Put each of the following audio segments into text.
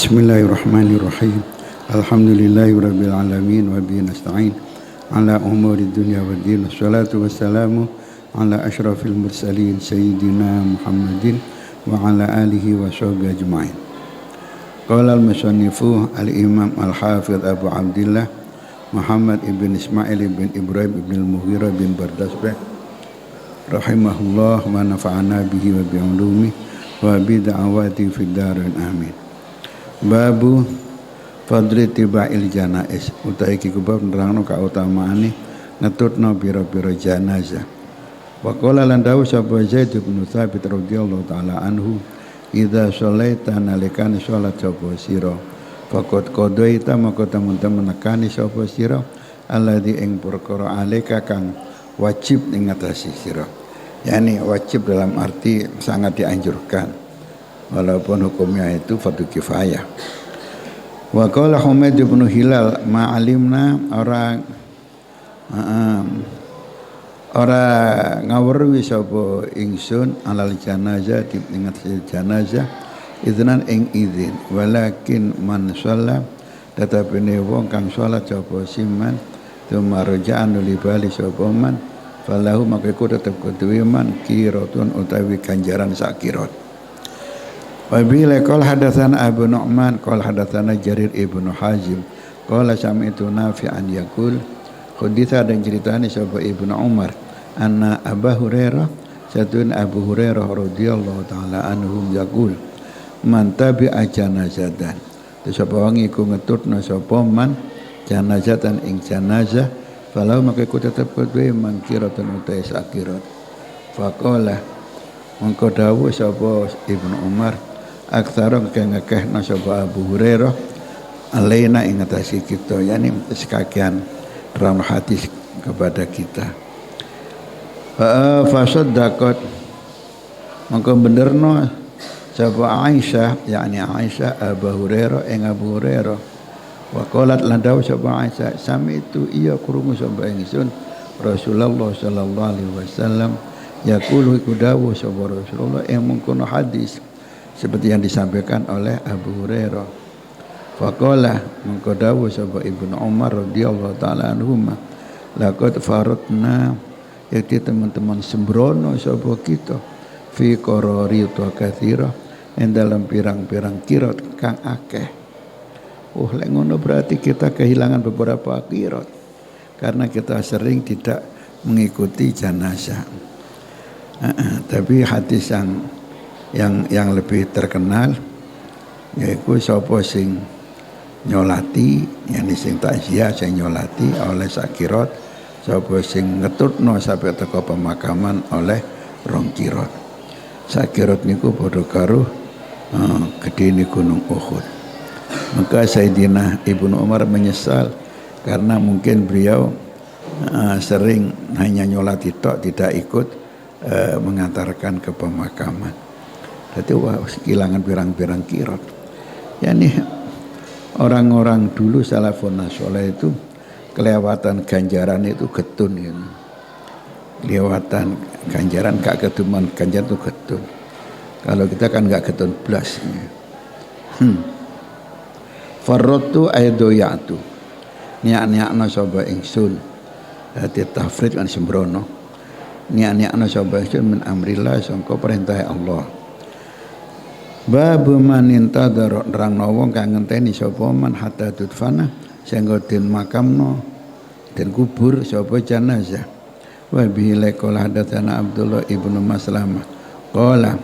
Bismillahirrahmanirrahim. Alhamdulillahirabbil alamin wa bihi nasta'in ala umuri dunya waddin. Wassalatu wassalamu ala asyrafil mursalin sayyidina Muhammadin wa ala alihi wa sahbihi ajma'in. Qala al-musannifu al-imam al-hafidh Abu Abdillah Muhammad ibn Ismail ibn Ibrahim ibn al-Mughirah bin Bardasbah rahimahullah wa nafa'ana bihi wa bi'ulumi wa bid'awati fid darin amin. Babu fadli tiba'il janais utahe iki bab nerangno kautamaane ngetutno pira-pira janazah. Wa qala lan dawu sapa Zaid bin Tsabit radhiyallahu taala anhu, idza sholaita nalikane salat sapa sira faqad qadaita maka temen-temen nekani sapa sira alladzi ing perkara alika kang wajib ing ngatasi sira. Yani wajib dalam arti sangat dianjurkan, walaupun hukumnya itu fardu kifayah. Wa qala Humaid bin Hilal ma'alimna ora ngawruhi sapa ingsun alal janazah ingat janazah iznan ing izin, walakin man shalla tetapi ne wong kang salat sapa siman tumarja'an li bali sapa man falahu maka iku tetep kudu man kiratun utawi ganjaran sak kirat. Wa bila qala hadatsana Abu Nu'man qala hadatsana Jarir ibnu Hazim qala sami'tu Nafi'an yaqul haditha dan ceritane sapa Ibnu Umar anna Abu Hurairah satun Abu Hurairah radhiyallahu taala anhum yaqul man tabi'a janazatan sapa wong iku ngetutna sapa man janazatan ing janazah falau maka iku tetep kudu mangkiratun utai sakirat. Faqala mangko dawuh sapa Ibnu Umar aktsara kang akeh sapa Abu Hurairah alaina ing atase kita, yani sekakian terang hadis kepada kita. Fa saddaqat maka benerno sapa Aisyah, yani Aisyah Abu Hurairah ing Abu Hurairah. Wa qalat lan dawu sapa Aisyah sami itu iya krungu sapa ingsun Rasulullah sallallahu alaihi wasallam yaqulu iku dawuh sapa Rasulullah yang mengkono hadis seperti yang disampaikan oleh Abu Hurairah. Faqala mengko dawuh sapa Ibnu Umar radhiyallahu taala anhuma laqad faratna yakti teman-teman sembrono sapa kita fi qararita katsira ing dalam pirang-pirang kirat kang akeh. Lek ngono berarti kita kehilangan beberapa kirat karena kita sering tidak mengikuti janazah. Tapi hadis yang lebih terkenal yaitu sapa sing nyolati, yani sing takziah sing nyolati oleh sakirat, sapa sing ngetutno sampai teko pemakaman oleh rong kirat. Sakirat niku padha karo gedene gunung Uhud. Maka Sayyidina Ibnu Umar menyesal karena mungkin beliau sering hanya nyolati tok, tidak ikut mengantarkan ke pemakaman. Jadi kehilangan pirang-pirang kirat. Yani orang-orang dulu salafun saleh itu kelewatan ganjaran itu getun gitu. Kelewatan ganjaran gak ketuman, ganjaran itu getun. Kalau kita kan gak getun blas. Farrotu aydoyatu niat-niatna sapa ingsun dadi tafrid kan sembrono niat-niatna sapa ingsun min amrillah sangka perintah Allah. Babu maninta nerangno wong kang ngenteni sapa man hatta tudfana sehingga den makamno den kubur sapa janazah. Wa bihi laqala hadatsana Abdullah ibnu Maslamah qala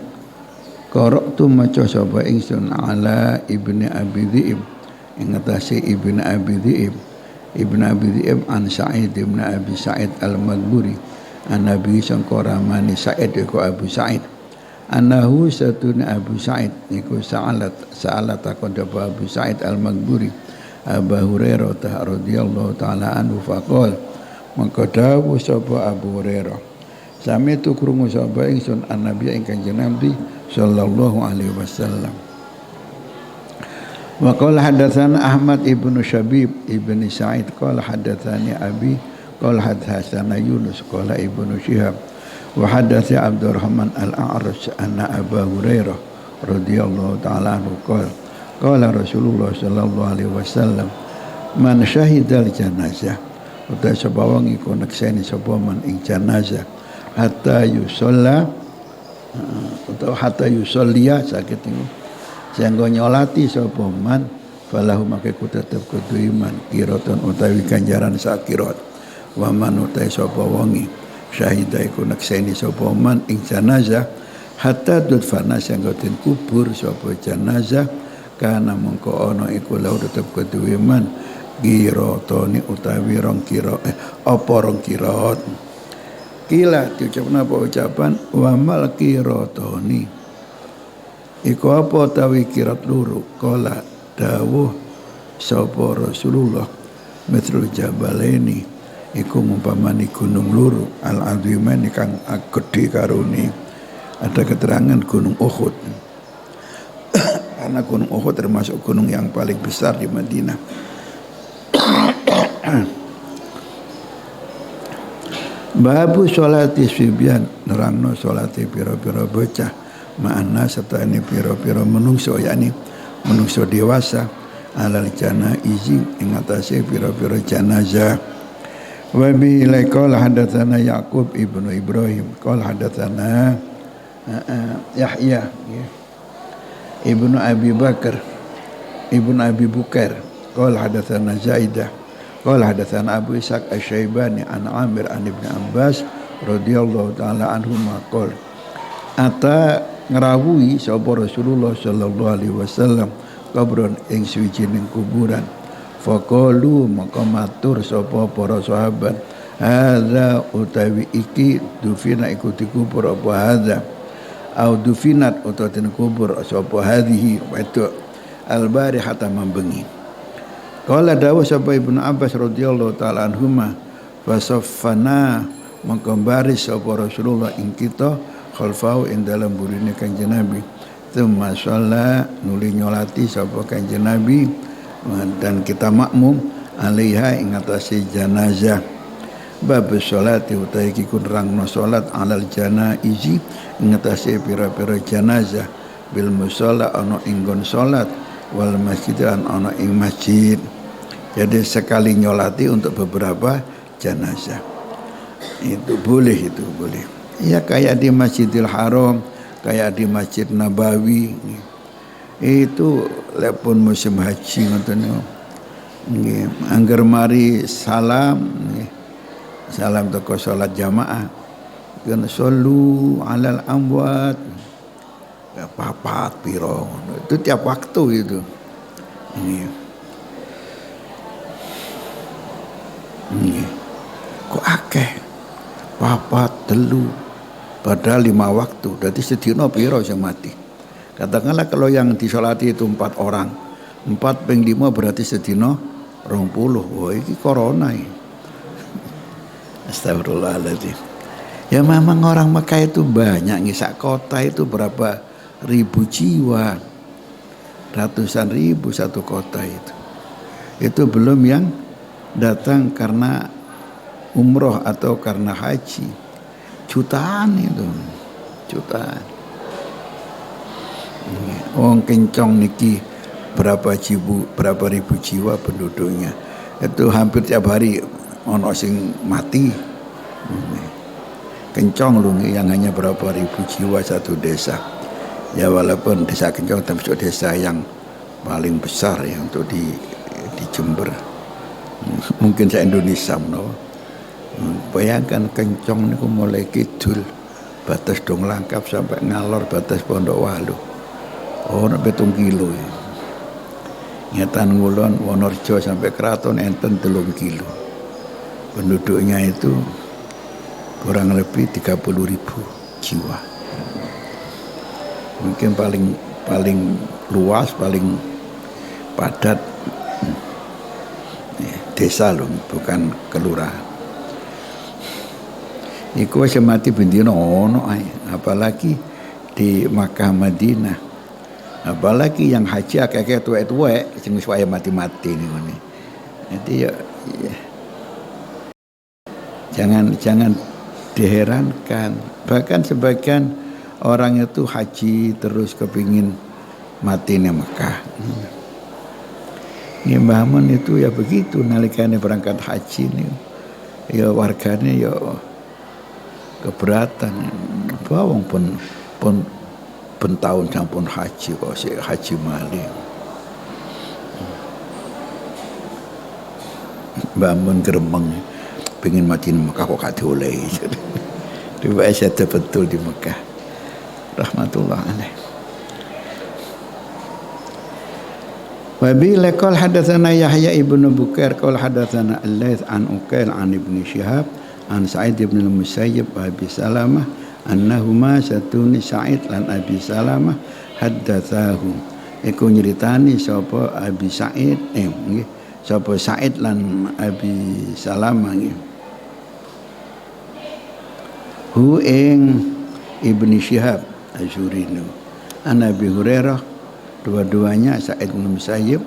qara'tu maca sapa ingsun ala ibni Abi Dhi'ib ing atase Ibnu Abi Dhi'ib an Sa'id ibn Abi Sa'id al-Maghburi an Nabi sangkoramani Sa'id iku Abu Sa'id annahu satuna Abu Sa'id iku sa'alat takon Abu Sa'id al-Maghburi Abu Hurairah radhiyallahu taala anhu faqol mangko dawuh sapa Abu Hurairah sami tu krungu sapa ingsun an-nabi ing Kanjeng Nabi sallallahu alaihi wasallam. Wa qala hadatsana Ahmad ibnu Syabib ibnu Sa'id qala hadatsani Abi qala hadatsana Yunus qala Ibnu Syihab wa hadatsana Abdurrahman al-A'raj anna Abu Hurairah radhiyallahu ta'ala anhu qala Qala Rasulullah sallallahu alaihi wasallam, man syahidal janazah, uta sapa wong iku nekseni sapa man ing janazah hatta yusalla atau hatta yusollia sakit itu sehingga nyolati sapa man falahu maka ku tetep kudu iman kiraton utawi ganjaran sakirat wa man utai sapa wongi syahida iku nekseni sapa man ing janazah hatta dudfana sehingga den kubur sapa janazah kana mengko ana iku lau tetep kudu iman kiratoni utawi rong kira apa rong kirat. Kila diucapkan apa ucapan wa mal kiratoni iku apa tawi kirat luru kala dawuh sapa Rasulullah metrul jabalaini iku ngumpamani gunung luru al azimain kang gedhe karone. Ada keterangan gunung Uhud karena gunung Uhud termasuk gunung yang paling besar di Madinah. Babu sholati sibyan nerangno sholati pira-pira bocah ma'ana serta ini pira-pira menungso yakni menungso dewasa alal janaizi ing atase pira-pira janazah. Wa bi qala hadatsana Yaqub ibnu Ibrahim qala hadatsana Yahya ibnu Abi Bakar ibnu Abi Bukair qala hadatsana Zaidah qala hadatsana Abu Ishaq Asy-Syaibani an Amir an Ibnu Abbas radhiyallahu taala anhuma qol ata ngrawuhi sapa Rasulullah sallallahu alaihi wasallam kubron ing suwijining kuburan faqalu maka matur sapa para sahabat hadza utawi iki dufina iku dikubur apa hadza au dufinat utawa dikubur sapa hadhihi itu al-barihata membengi. Qala dawuh sapa Ibnu Abbas radhiyallahu taala anhuma fasaffana menggambaris sapa Rasulullah ing kita khalfau ing dalam burine Kanjeng Nabi tsumma shalla nuli nyolati sapa Kanjeng Nabi dan kita makmum alaiha ing atase janazah bab sholati utahe iki kun rangno salat alal janaizi ing atase pira-pira janazah bil musalla ana ing nggon salat wal masjid ana ing masjid. Jadi sekali nyolati untuk beberapa jenazah. Itu boleh. Ya kayak di Masjidil Haram, kayak di Masjid Nabawi. Itu lepun musim haji ngoten niku. Nggih, angger mari salam nggih. Salam teko salat jamaah. Kan sallu alal amwat. Papat piro. Itu tiap waktu itu. Nggih. Kok akeh papat telu padahal 5 waktu berarti sedina piro sing mati. Katakanlah kalau yang disolati itu 4 orang 4 ping 5 berarti sedina 20. Wah ini corona ya. Astagfirullahaladzim. Ya memang orang Mekah itu banyak ngisak kota itu berapa ribu jiwa, ratusan ribu satu kota itu belum yang datang karena umroh atau karena haji, jutaan itu, jutaan. Wong Kencong niki berapa ribu jiwa penduduknya, itu hampir tiap hari ono sing mati. Kencong loh yang hanya berapa ribu jiwa satu desa. Ya walaupun desa Kencong termasuk desa yang paling besar ya untuk di Jember. Mungkin saya Indonesia no. Bayangkan Kencong niku mulai kidul batas Dong Langkap sampai ngalor batas Pondok Walu. Oh, 7 kilo ya. Ngetan Ngulon Wonorejo sampai Keraton enten 3 kilo. Penduduknya itu kurang lebih 30.000 jiwa. Mungkin paling luas, paling padat desa loh, bukan kelurahan. Iku wis mati bendina ono ae, apalagi di Makkah Madinah. Apalagi yang haji akeh-akeh tuwek-tuwek sing wis wae mati-mati niku. Jadi ya jangan diherankan. Bahkan sebagian orang itu haji terus kepingin matine Mekah. Ini Mbah Mun itu ya begitu nalikane berangkat haji nih. Ya warganya ya keberatan. Bawang pun tahun sampun haji kok si haji malih. Mbah Mun gremeng pengen mati di Mekah kok gak diolehi. Riwayat betul di Mekah. Rahmatullah alaih. Wa bi laqal hadatsana Yahya ibnu Bukair qala hadatsana Al-Laits an Uqail an Ibnu Syihab an Sa'id ibn al-Musayyib wa Abi Salamah annahuma satuni Sa'id lan Abi Salamah haddatsahu. Iku nyeritani sapa Abi Sa'id nggih sapa Sa'id lan Abi Salamah nggih. Hu ing Ibnu Syihab Az-Zuhri an Abi Hurairah, dua-duanya Sa'id bin Musayyib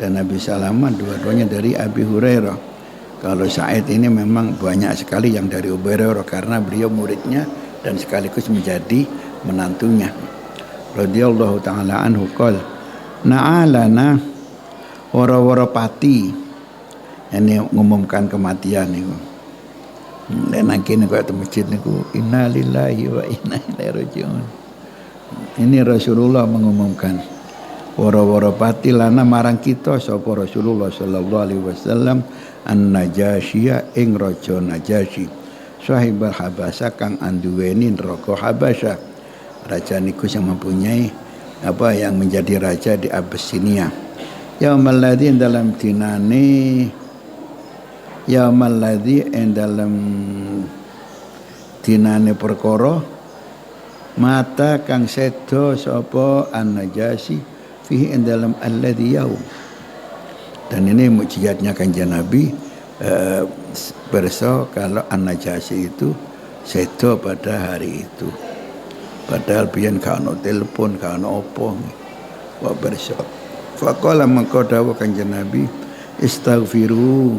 dan Abi Salamah dua-duanya dari Abi Hurairah. Kalau Sa'id ini memang banyak sekali yang dari Abu Hurairah karena beliau muridnya dan sekaligus menjadi menantunya. Radhiyallahu taala anhu qol na'alana wara-wara pati ini mengumumkan kematian niku. Dan kene kok teng masjid niku innalillahi wa inna ilaihi rajiun. Ini Rasulullah mengumumkan wara-wara pati lana marang kita sapa Rasulullah sallallahu alaihi wasallam an-Najasyiya ing raja Najasyi sahibul Habasah kang anduweni neraka Habasah. Raja niku yang mempunyai yang menjadi raja di Abyssinia. Yaumal ladzi dalam dinane yaumal ladzi dalam dinane perkara mata kang sedo sapa an-Najasyi fihi dalam alladzi yaum. Dan ini mukjizatnya Kanjeng Nabi berso kalau an-Najasyi itu sedo pada hari itu. Padahal biyen gak ono telepon, gak ono opo. Wa berso. Faqala mangko dawuh Kanjeng Nabi, istaghfiru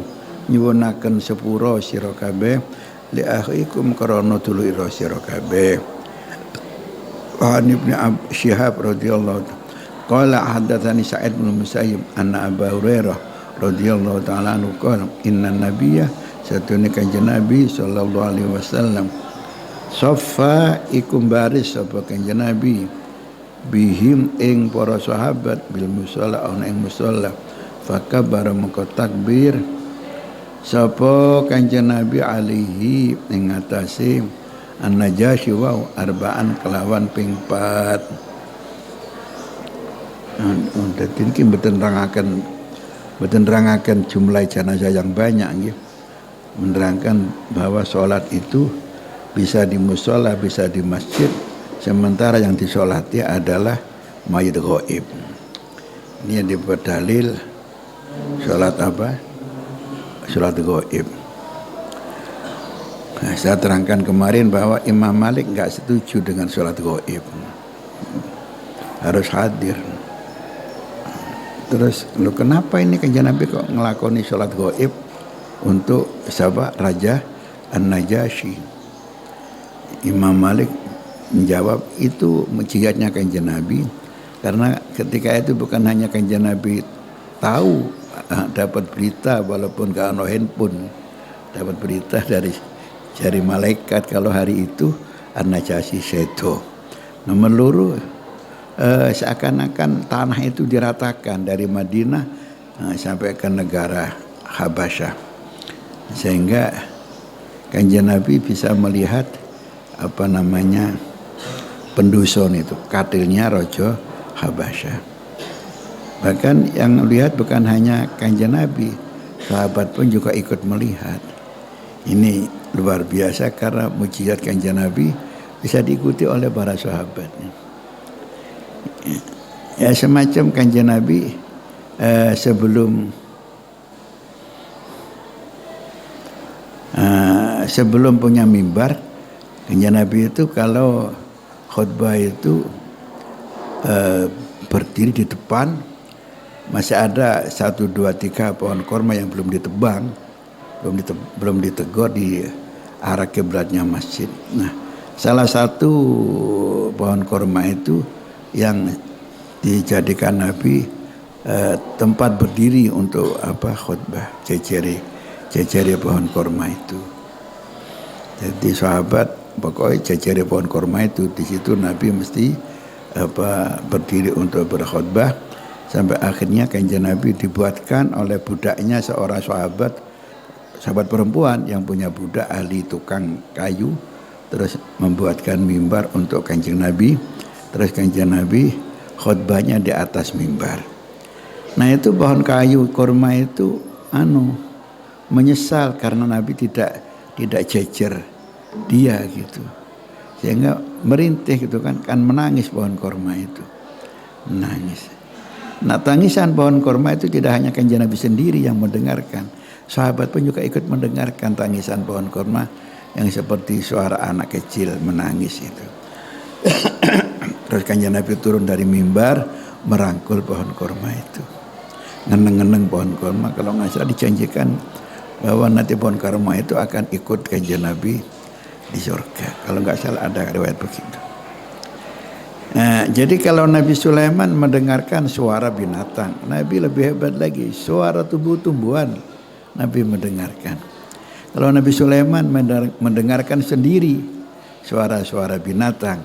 nyuwunaken sepura sira kabeh li akhikum karana dulur sira kabeh. Wa Ibnu Syihab radhiyallahu qala hadatsani Sa'id bin Musayyib anna Abu Hurairah radhiyallahu ta'ala anhu qala inna nabiyya satune Kanjeng Nabi sallallahu alaihi wasallam saffa ikum baris sapa Kanjeng Nabi bihim ing para sahabat bil musalla ana ing musalla fakabara maka takbir sapa Kanjeng Nabi alaihi ing atase an-Najasyi wa arba'an kelawan ping 4. Dadi iki mboten nerangaken jumlah jenazah yang banyak nggih. Menerangkan bahwa sholat itu bisa di mushola, bisa di masjid, sementara yang disolati adalah mayit ghaib. Ini yang dibuat dalil sholat apa? Sholat ghaib. Nah, saya terangkan kemarin bahwa Imam Malik enggak setuju dengan sholat ghaib. Harus hadir. Terus, kenapa ini Kanjeng Nabi kok ngelakoni sholat ghaib untuk sahabat Raja An-Najasyi? Imam Malik menjawab itu mukjizatnya Kanjeng Nabi, karena ketika itu bukan hanya Kanjeng Nabi tahu, dapat berita walaupun gak ada handphone, dapat berita dari malaikat kalau hari itu An-Najasyi sedo. Nomor loro seakan-akan tanah itu diratakan dari Madinah sampai ke negara Habasyah, sehingga Kanjeng Nabi bisa melihat pendusun itu katilnya Raja Habasyah. Bahkan yang lihat bukan hanya Kanjeng Nabi, sahabat pun juga ikut melihat. Ini luar biasa karena mukjizat Kanjeng Nabi bisa diikuti oleh para sahabat. Ya semacam Kanjeng Nabi sebelum punya mimbar, Kanjeng Nabi itu kalau khutbah itu berdiri di depan, masih ada 1, 2, 3 pohon korma yang belum ditebang, belum ditegur di arah kiblatnya masjid. Nah, salah satu pohon korma itu yang dijadikan Nabi tempat berdiri untuk khutbah, cecere pohon kurma itu. Jadi sahabat pokoknya cecere pohon kurma itu, di situ Nabi mesti berdiri untuk berkhutbah, sampai akhirnya kanjeng Nabi dibuatkan oleh budaknya seorang sahabat perempuan yang punya budak ahli tukang kayu, terus membuatkan mimbar untuk kanjeng Nabi, terus kanjeng Nabi khutbahnya di atas mimbar. Nah itu pohon kayu kurma itu menyesal karena Nabi tidak jejer dia gitu, sehingga merintih gitu kan menangis pohon kurma itu, menangis. Nah tangisan pohon kurma itu tidak hanya kanjeng Nabi sendiri yang mendengarkan, sahabat pun juga ikut mendengarkan tangisan pohon kurma yang seperti suara anak kecil menangis itu. Terus kanjeng Nabi turun dari mimbar merangkul pohon kurma itu, ngeneng-ngeneng pohon kurma. Kalau nggak salah dijanjikan bahwa nanti pohon kurma itu akan ikut kanjeng Nabi di surga. Kalau nggak salah ada riwayat begitu. Nah, jadi kalau Nabi Sulaiman mendengarkan suara binatang, Nabi lebih hebat lagi, suara tumbuh-tumbuhan Nabi mendengarkan. Kalau Nabi Sulaiman mendengarkan sendiri suara-suara binatang,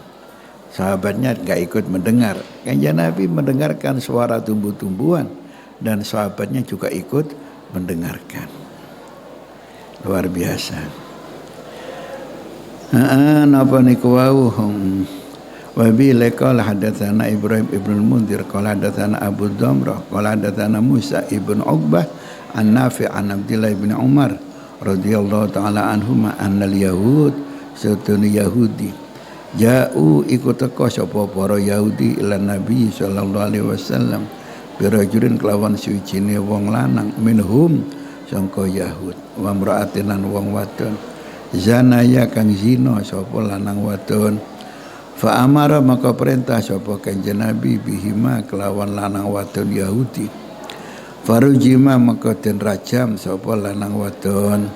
sahabatnya nggak ikut mendengar. Kanjeng Nabi mendengarkan suara tumbuh-tumbuhan dan sahabatnya juga ikut mendengarkan. Luar biasa. Napa niku wau wa bi laqala hadatsana Ibrahim ibn al-Mundhir qala hadatsana Abu Damrah qala hadatsana Musa ibn Uqbah an Nafi' an Abdullah ibn Umar radhiyallahu taala anhuma annal yahud satun yahudi ja'u iku teka sapa para Yahudi ila Nabi sallallahu alaihi wasallam birajulin kelawan suwijine wong lanang minhum sangka Yahud wa mra'atin lan wong wadon zanaya kang zina sapa lanang wadon fa amara maka perintah sapa kanjeng Nabi bihima kelawan lanang wadon Yahudi farujima maka den rajam sapa lanang wadon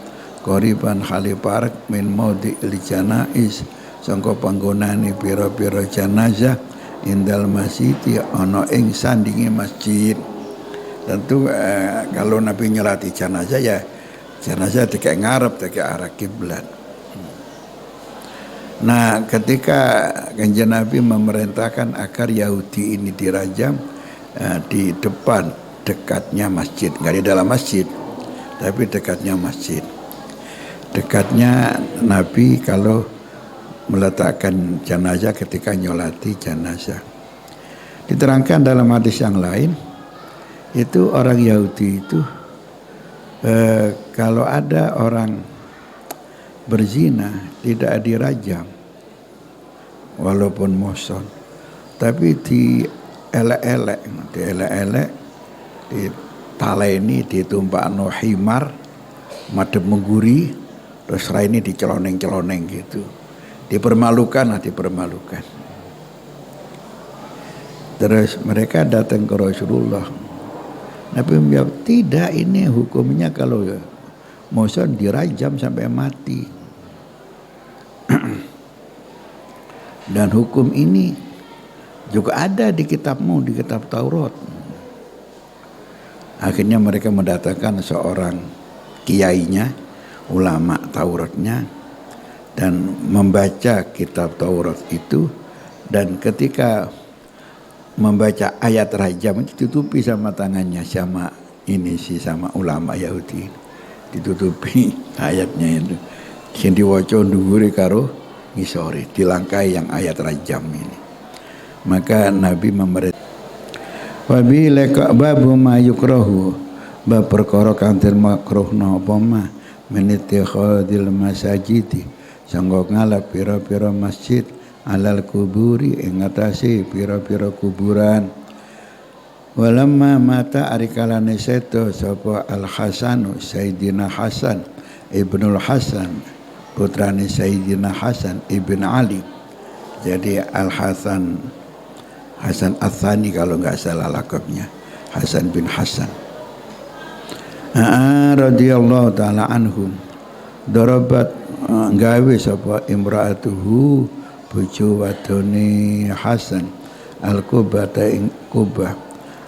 qoriban khalipark min maudi iljanais sangka panggonane pira-pira jenazah indal masjid ana ing sandinge masjid. Tentu kalau Nabi nyolati jenazah ya jenazah dikek ngarep dikek arah kiblat. Nah ketika kanjeng Nabi memerintahkan agar Yahudi ini dirajam di depan dekatnya masjid, nggak di dalam masjid tapi dekatnya masjid, dekatnya Nabi kalau meletakkan jenazah ketika nyolati jenazah. Diterangkan dalam hadis yang lain itu orang Yahudi itu kalau ada orang berzina tidak dirajam walaupun muhsan, tapi dielek-elek, ditaleni, ditumpakno himar, madhep mengguri, terus raine diceloneng-celoneng gitu. Dipermalukan. Terus mereka datang ke Rasulullah. Nabi menjawab, tidak, ini hukumnya kalau muhsan dirajam sampai mati. Dan hukum ini juga ada di kitabmu, di kitab Taurat. Akhirnya mereka mendatangkan seorang kiainya, ulama Tauratnya, dan membaca kitab Taurat itu, dan ketika membaca ayat rajam itu ditutupi sama tangannya sama ulama Yahudi, ditutupi ayatnya itu, sing diwaca dhuwure karo ngisore, dilangkai yang ayat rajam ini. Maka Nabi memerintah wa bi laka babu ma yukrahu, bab perkara kang den makruhna apa ma meniti khadil masajidi sanggo ngalap pira-pira masjid alal kuburi ing atase pira-pira kuburan. Walamma mata arikalane seto sapa Al Hasanu Sayyidina Hasan Ibnul Hasan putrane Sayyidina Hasan Ibn Ali. Jadi Al Hasan Ats-Tsani kalau enggak salah lakabnya, Hasan bin Hasan radhiyallahu taala anhum. Darabat gawe sapa imraatuhu bojo wadone Hasan al-kubata ing kubah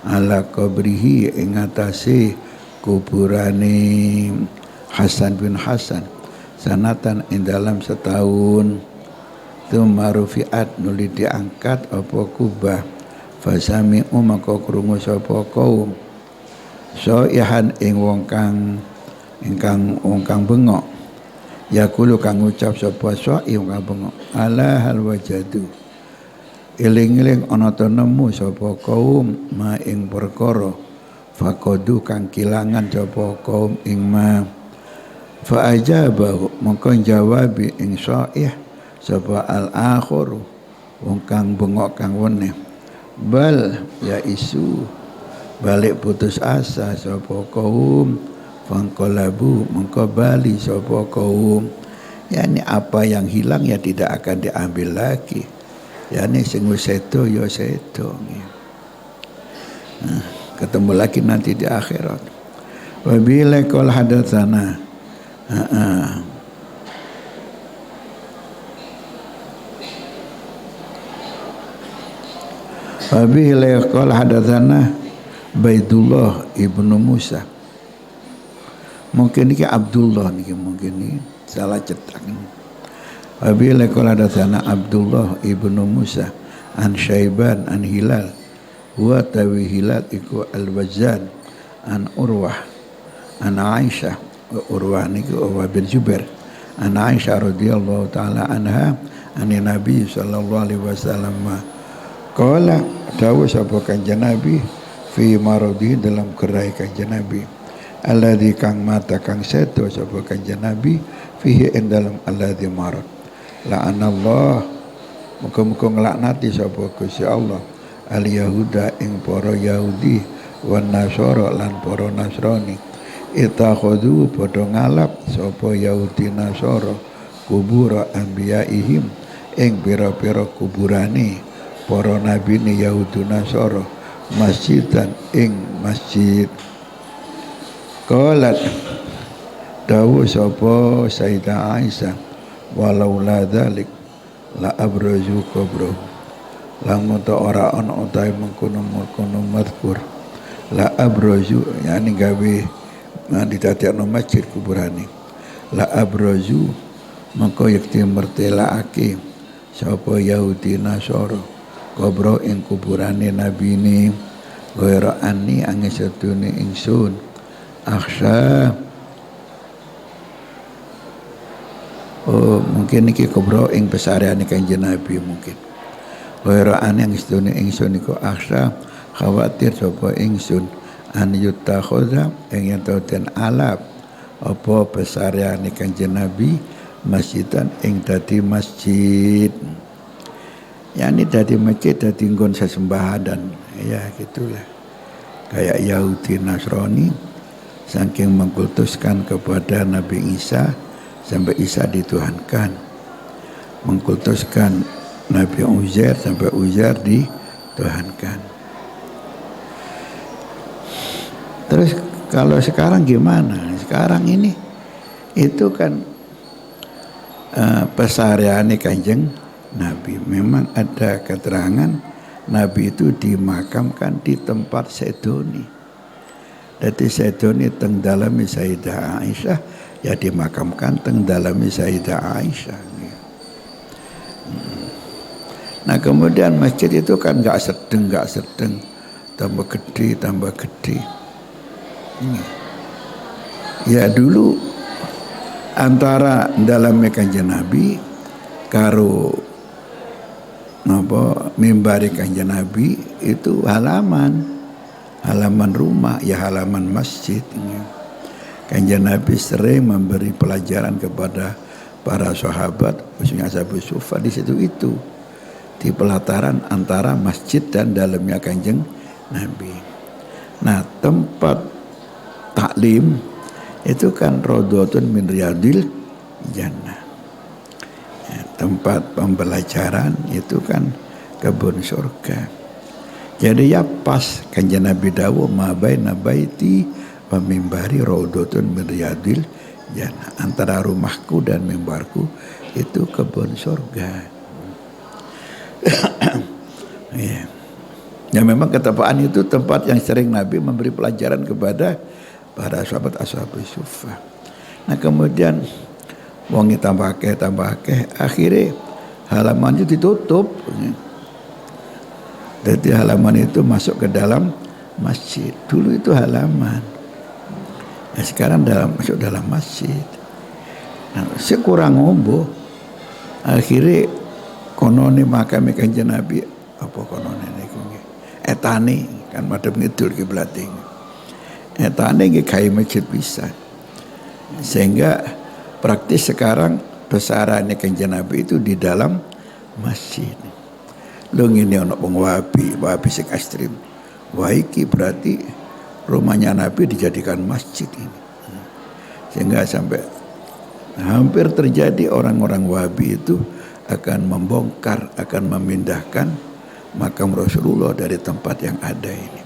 ala qabrihi ing atase kuburane Hasan bin Hasan sanatan ing dalam setahun tsumma rufi'at nuli diangkat apa kubah fasami maka krungu sapa kaum soihan ing wong kang bengok yaqulu kang ngucap sapa soi wong kang bengok ala hal wajadu eling-eling ana ta nemu sapa kaum ma ing perkara faqadu kang kilangan sapa kaum ing ma fa ajabahu mongko jawabi ing soi sapa al-akhir wong kang bengok kang weneh bal ya isu balik putus asa sapa kaum fangkolabu mengko bali sapa kaum yakni apa yang hilang ya tidak akan diambil lagi yakni sing wis sedo ya sedo ketemu lagi nanti di akhirat wa bila qol hadatsana wa bila qol hadatsana Baidullah ibnu Musa mungkin ini Abdullah nih mungkin ini salah cetak ini. Wabila qala hadatsana Abdullah ibnu Musa an Syaiban an Hilal wa tawi Hilal iku al-Wazan an Urwah an Aisyah Urwah niku Urwah bin Zubair an Aisyah radhiyallahu taala anha an Nabi sallallahu alaihi wasallam qala dawuh sapa kanjeng Nabi fi maradi dalam gerai kanjeng Nabi alladzi kang mata kang sedo sapa kanjeng Nabi fihi ing dalam alladzi marad la'anallah muga-muga nglaknati sapa Gusti Allah al yahuda ing para Yahudi wan nasara lan para Nasrani itakhadhu padha ngalap sapa Yahudi Nasara kubur anbiyaihim ing pira-pira kuburane para nabine Yahudi Nasara masjidan ing masjid qalat dawu sapa Sayyidah Aisyah walau la dzalik la abrazu qabro lamun ta ora ana utahe mengkono mazkur la abrazu yani gawe didadekno masjid kuburane la abrazu mengko yekti mertelaake sapa Yahudi Nasara kubro ing kuburane nabi ini ghairu anni angin sedune ingsun akhsha mungkin iki kubro ing pesareane kanjeng Nabi mungkin ghairu anni angin sedune ingsun iku akhsha khawatir sapa ingsun an yutakhadha ing yen den alap apa pesareane kanjeng Nabi masjidan ing dadi masjid yakni dari masjid dari nggon sesembahan dan ya gitulah kayak Yahudi Nasrani saking mengkultuskan kepada Nabi Isa sampai Isa dituhankan, mengkultuskan Nabi Uzair sampai Uzair dituhankan. Terus kalau sekarang gimana? Sekarang ini itu kan pesariane kanjeng Nabi. Memang ada keterangan Nabi itu dimakamkan di tempat sedoni. Jadi sedoni teng dalami Sayyidah Aisyah ya dimakamkan teng dalami Sayyidah Aisyah. Nah kemudian masjid itu kan nggak sedeng, tambah gede. Ya dulu antara dalamnya kanjeng Nabi karo mimbari kanjeng Nabi itu halaman rumah, ya halaman masjid. Kanjeng Nabi sering memberi pelajaran kepada para sahabat, khususnya Ashabus Suffah di situ itu, di pelataran antara masjid dan dalamnya kanjeng Nabi. Nah tempat taklim itu kan Raudhatun min Riyadil Jannah. Tempat pembelajaran itu kan kebun surga. Jadi ya pas kanjeng Nabi dawuh ma baina baiti wa mimbari raudhatun min riyadil jannah. Antara rumahku dan mimbarku itu kebun surga. Ya. Ya memang ketepaan itu tempat yang sering Nabi memberi pelajaran kepada para sahabat ashabus suffah. Nah kemudian wongi tambah akeh, akhirnya halaman itu ditutup. Jadi halaman itu masuk ke dalam masjid. Dulu itu halaman. Nah, sekarang masuk dalam masjid. Nah, sekurang ngombo. Akhirnya konone makam Kanjeng Nabi apa konone niku nggih. Etane kan madhep ngidul kiblate. Etane nggih gawe masjid pisan. Sehingga praktis sekarang besarannya Kanjeng Nabi itu di dalam masjid. Lho ngene ana wong Wahabi sing ekstrem. Wah iki berarti rumahnya Nabi dijadikan masjid ini. Sehingga sampai hampir terjadi orang-orang Wahabi itu akan membongkar, akan memindahkan makam Rasulullah dari tempat yang ada ini.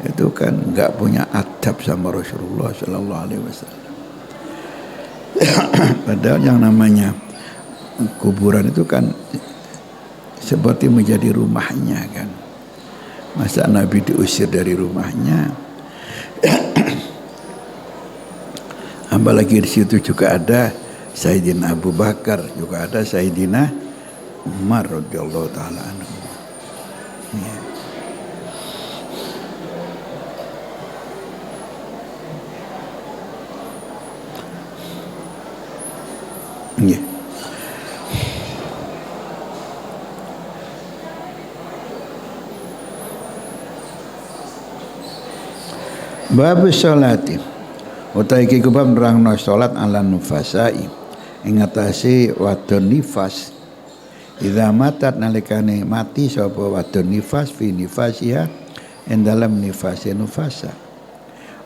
Itu kan nggak punya adab sama Rasulullah Sallallahu Alaihi Wasallam. Padahal yang namanya kuburan itu kan seperti menjadi rumahnya kan. Masa Nabi diusir dari rumahnya? Apalagi di situ juga ada Sayyidina Abu Bakar, juga ada Sayyidina Umar radhiyallahu taala anhu. Ya. Ya. Bab sholati utai iki bab nerangno salat ala nufasai ing atase wadon nifas. Idza matat nalikane mati sapa wadon nifas fi nifasiha ing dalam nifasi nufasa.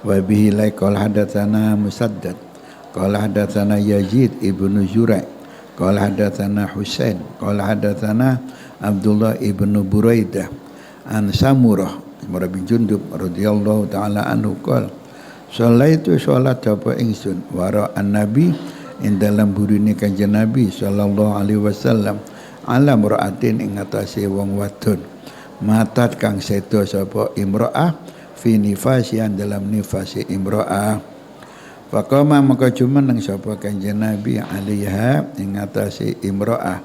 Wa bihi laqal hadatsana Musaddad qala hadatsana Yazid ibnu Zurai qala hadatsana Husain qala hadatsana Abdullah ibnu Buraidah an Samurah bin Jundub radhiyallahu taala anhu qala sholaitu sholat apa ingsun wara an-nabi ing dalam burine Kanjeng Nabi sallallahu alaihi wasallam ala muraatin ing atase wong wadon matat kang sedo sapa imro'ah fi nifasian dalam nifasi imro'ah faqama maka jumeneng sapa Kanjeng Nabi alaiha ing atase imro'ah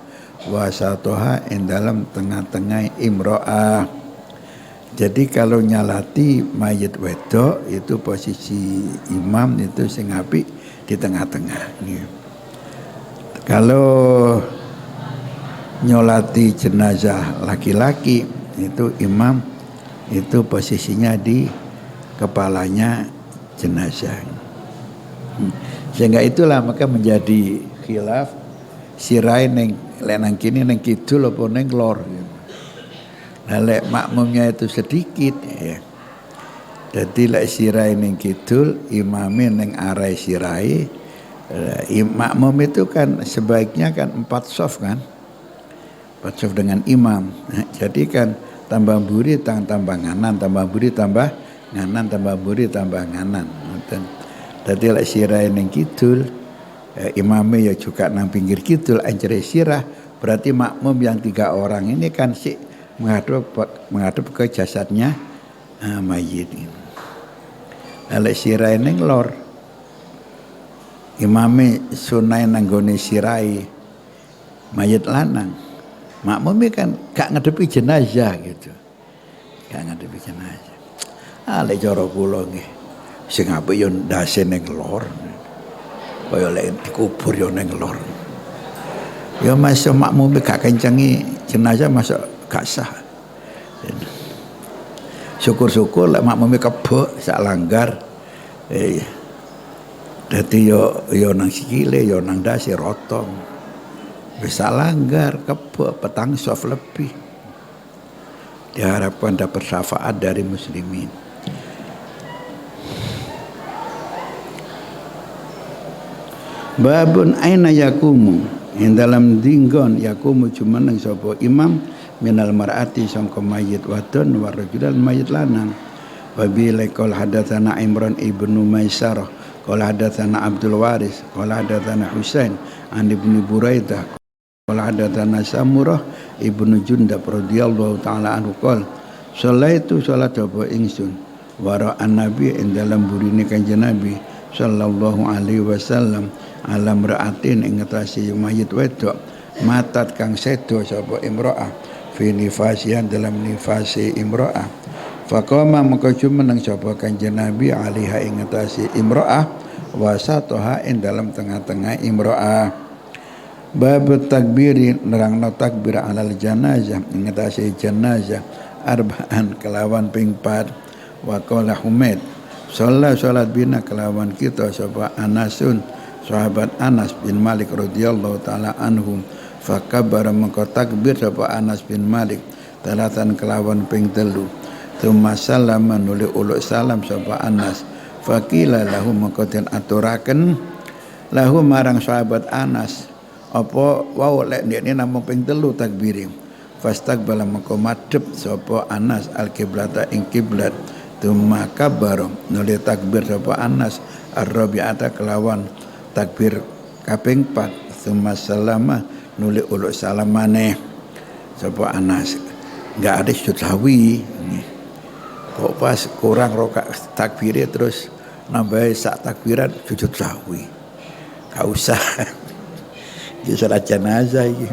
wasatoha ing dalam tengah-tengah imro'ah. Jadi kalau nyalati mayit wedok itu posisi imam itu sing apik di tengah-tengah. Kalau nyolati jenazah laki-laki itu imam itu posisinya di kepalanya jenazah. Sehingga itulah maka menjadi khilaf sirai neng lenang kini neng kidul apa neng lor. Nah, lek makmumnya itu sedikit ya. Jadi lek sirai ning kidul, imame ning arai sirai. Makmum itu kan sebaiknya kan 4 shaf kan. 4 shaf dengan imam. Nah, jadi kan tambah buri tambah nganan, tambah buri tambah nganan, tambah buri tambah nganan. Jadi lek sirai ning kidul, imame ya juga nang pinggir kidul anjere sirah, berarti makmum yang 3 orang ini kan menghadap ke jasadnya mayit. Lek sirai ning lor imame sunai nanggone sirai mayit lanang, makmume kan gak ngadepi jenazah gitu. Gak ngadepi jenazah. Lek cara kula nggih sing apik yo ndase ning lor. Kaya lek dikubur yo ning lor. Ya masuk makmume gak kencengi jenazah masuk gak sah. Syukur-syukur lek makmume kebek sak langgar. Dadi yo nang sikile yo nang dasi rotong. Wis sak langgar kebek petang soft lebih. Diharapkan dapat syafaat dari muslimin. Babun aina yakumu ing dalam dinggon yakumu cuman sapa imam minal mar'ati sangka mayit wadon wa rajulan mayit lanang wa bi laqal hadatsana Imran ibnu Maisarah qala hadatsana Abdul Waris qala hadatsana Husain an ibnu Buraidah qala hadatsana Samurah ibnu Jundab radhiyallahu taala anhu qala Sholaitu salat sapa ingsun wara an-nabi ing dalam burine kanjeng Nabi sallallahu alaihi wasallam alam ra'atin ing ngatasi mayit wedok matat kang sedo sapa imro'ah fi nifasian dalam nifasi imro'ah faqama maka jumeneng sapa kanjeng Nabi alaiha ing ngatasi imro'ah wasatoha ing dalam tengah-tengah imro'ah bab takbiri nerangno takbir alal janazah ing ngatasi janazah arba'an kelawan ping 4 wa qala Humaid salat bina kelawan kita sapa Anasun sahabat Anas bin Malik radhiyallahu taala anhum fakabbara maka takbir sapa Anas bin Malik talatan kelawan ping 3 tsumma sallama nuli uluk salam sapa Anas faqila lahu maka den aturaken lahu marang sahabat Anas apa wau lek ndekne namung ping 3 takbire fastaqbala maka madhep sapa Anas al-qiblata ing kiblat tsumma kabbara nuli takbir sapa Anas ar-rabi'ata kelawan takbir kaping 4 tsumma salama nuli uluk salamane sapa Anas enggak ada sujud sahwi kok pas kurang rokaat takbirnya terus nambah sak takbiran sujud sahwi enggak usah di salat jenazah iki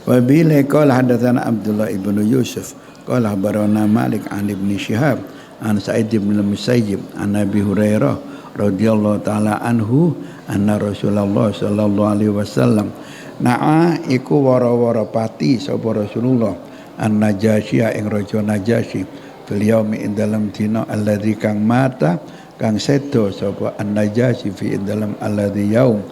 wa bila qala hadatsana Abdullah ibnu Yusuf qala barana Malik an ibn Syihab an Sa'id bin Musayyib an Abi Hurairah radhiyallahu taala anhu anna Rasulullah sallallahu alaihi wasallam na'a iku wara-wara pati sapa Rasulullah an-Najasyi ing raja Najasyi fil yaumi ing dalam dina alladzi kang mata kang sedo sapa an-Najasyi fi ing dalam alladzi yaum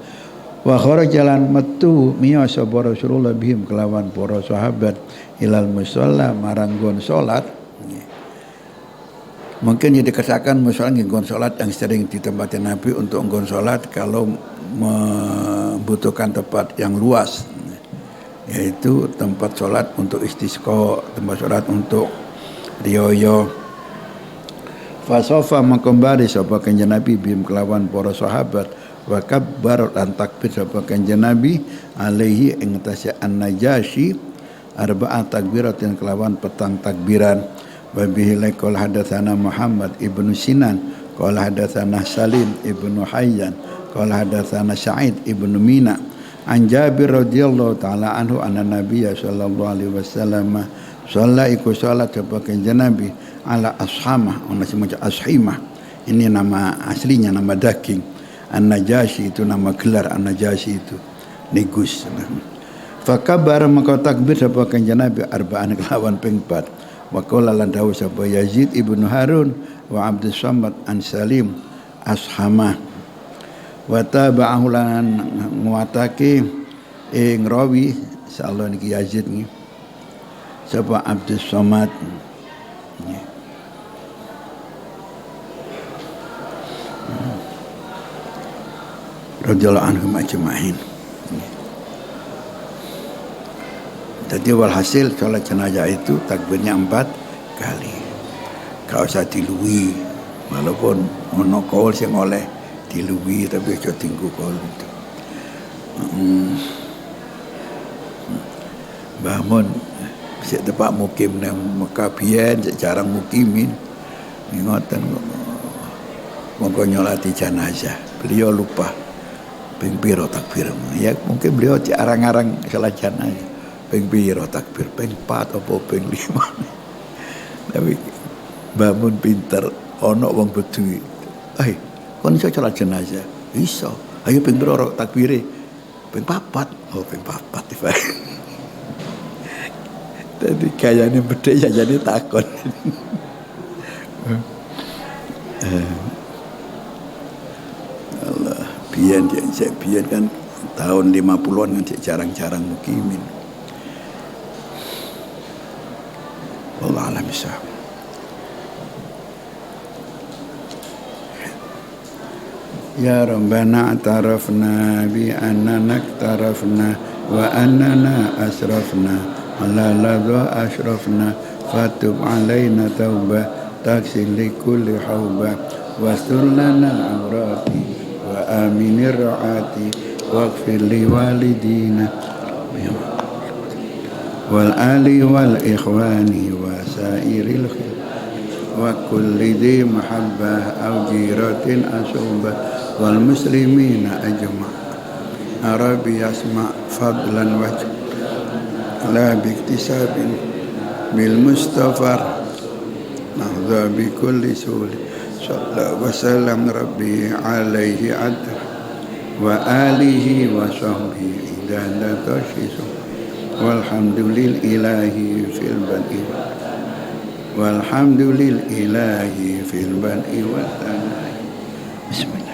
wa kharajalan metu miya sapa Rasulullah bihim kelawan para sahabat ilal musalla marang gon salat. Mungkin jadi dikatakan misalnya nggon salat yang sering ditempati Nabi untuk nggon salat kalau membutuhkan tempat yang luas, yaitu tempat salat untuk istisqa, tempat salat untuk riyo. Fasofa mengkembali sapa kanjeng Nabi bim kelawan para sahabat wa kabbar lan takbir sapa kanjeng Nabi alaihi ing atase an-Najasyi arba'at takbiratin kelawan petang takbiran. Wa bihi laqal hadatsana Muhammad ibnu Sinan qala hadatsana Salim ibnu Hayyan qala hadatsana Sa'id ibnu Mina an Jabir radhiyallahu taala anhu anna Nabiy sallallahu alaihi wasallam shalla iku salat sapa kanjeng Nabi ala ashamah ana semacam ashimah ini nama aslinya nama daging an-Najasyi itu nama gelar an-Najasyi itu negus fakabar maka takbir sapa kanjeng Nabi arba'an kelawan ping 4 wa qala lan dawu sapa Yazid ibnu Harun wa Abdus Samad an Salim ashamah wa taba'ahu lan nguatake ing rawi insyaallah niki Yazid niki sapa Abdus Samad radhiyallahu anhum ajma'in. Jadi walhasil sholat jenazah itu takbirnya 4 kali. Gak usah diluwi, walaupun ono kaul sing oleh diluwi tapi aja tinggu kaul itu. Bangun sik tepak mukim nang Mekah biyen sik jarang mukimin. Ngoten kok. Monggo nyolati jenazah. Beliau lupa ping piro takbir. Ya mungkin beliau arang-arang salat jenazah. Ping piro takbir, ping 4 apa ping 5. Tapi bangun pinter ono wong beduwi. Kon iso salat jenazah? Iso. Ayo ping piro takbire? Ping 4. Oh ping 4. Tadi kayaknya bedhe ya jadi takon. Allah, biyen kan tahun 50-an kan jarang-jarang mukimin. Allah alam isya. Ya Rabbana atarafna bi annana aktarafna wa annana asrafna ala ladha ashrafna fatub alaina tauba taksil li kulli hauba wastur lana awrati wa aminir ra'ati waghfir li walidina والآل والإخوان وسائر الخلق وكل ذي محبة أو جيرة أصوبة والمسلمين أجمع ربي يسمع فضلا وجه لا باكتساب بالمصطفى نهضى بكل سهول صلى وسلم ربي عليه عد وآله وصحبه إذا لا تشيسه والحمد لله في البدء والحمد لله في البدء والثناء. بسم الله.